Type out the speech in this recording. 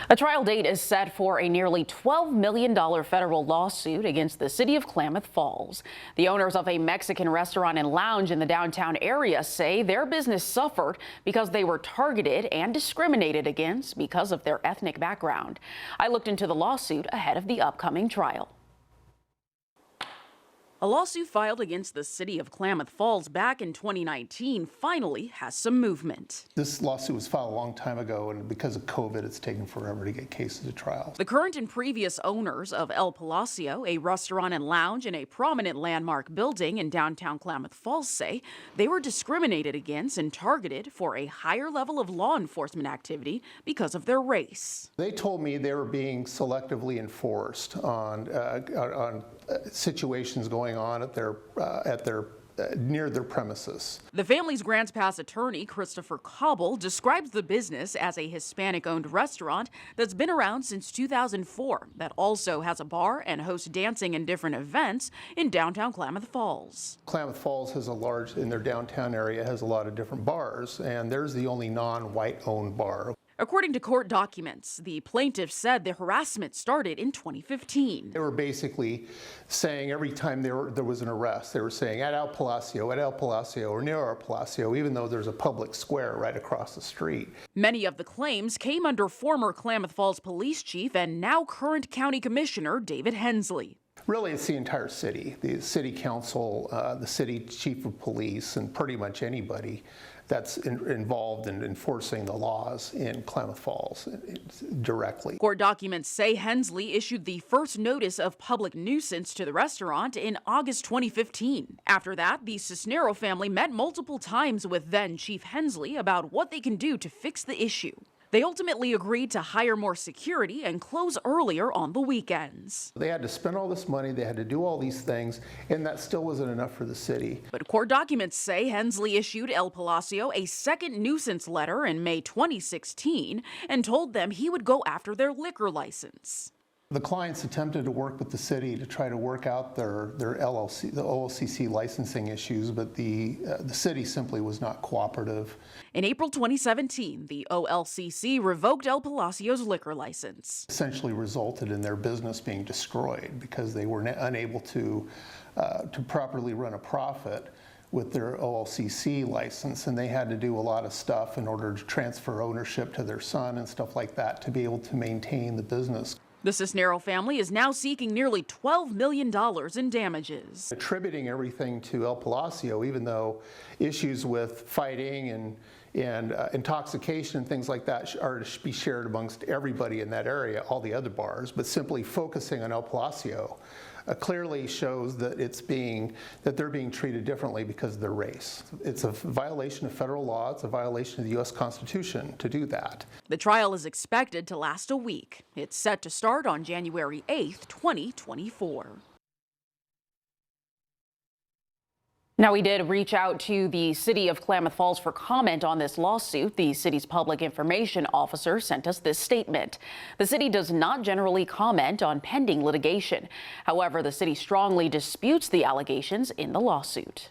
A trial date is set for a nearly $12 million federal lawsuit against the city of Klamath Falls. The owners of a Mexican restaurant and lounge in the downtown area say their business suffered because they were targeted and discriminated against because of their ethnic background. I looked into the lawsuit ahead of the upcoming trial. A lawsuit filed against the city of Klamath Falls back in 2019 finally has some movement. This lawsuit was filed a long time ago, and because of COVID, it's taken forever to get cases to trial. The current and previous owners of El Palacio, a restaurant and lounge in a prominent landmark building in downtown Klamath Falls, say they were discriminated against and targeted for a higher level of law enforcement activity because of their race. They told me they were being selectively enforced on situations going on at their near their premises. The family's Grants Pass attorney, Christopher Cobble, describes the business as a Hispanic-owned restaurant that's been around since 2004 that also has a bar and hosts dancing and different events in downtown Klamath Falls. Klamath Falls has in their downtown area, has a lot of different bars, and there's the only non-white owned bar. According to court documents, the plaintiff said the harassment started in 2015. They were basically saying every time there was an arrest, they were saying at El Palacio, or near El Palacio, even though there's a public square right across the street. Many of the claims came under former Klamath Falls police chief and now current county commissioner David Hensley. Really, it's the entire city, the city council, the city chief of police, and pretty much anybody that's involved in enforcing the laws in Klamath Falls directly. Court documents say Hensley issued the first notice of public nuisance to the restaurant in August 2015. After that, the Cisnero family met multiple times with then Chief Hensley about what they can do to fix the issue. They ultimately agreed to hire more security and close earlier on the weekends. They had to spend all this money, they had to do all these things, and that still wasn't enough for the city. But court documents say Hensley issued El Palacio a second nuisance letter in May 2016 and told them he would go after their liquor license. The clients attempted to work with the city to try to work out their LLC, the OLCC licensing issues, but the city simply was not cooperative. In April 2017, the OLCC revoked El Palacio's liquor license. Essentially resulted in their business being destroyed because they were unable to properly run a profit with their OLCC license, and they had to do a lot of stuff in order to transfer ownership to their son and stuff like that to be able to maintain the business. The Cisnero family is now seeking nearly $12 million in damages. Attributing everything to El Palacio, even though issues with fighting and intoxication and things like that are to be shared amongst everybody in that area, all the other bars, but simply focusing on El Palacio clearly shows that they're being treated differently because of their race. It's a violation of federal law. It's a violation of the U.S. Constitution to do that. The trial is expected to last a week. It's set to start on January 8th, 2024. Now, we did reach out to the city of Klamath Falls for comment on this lawsuit. The city's public information officer sent us this statement. The city does not generally comment on pending litigation. However, the city strongly disputes the allegations in the lawsuit.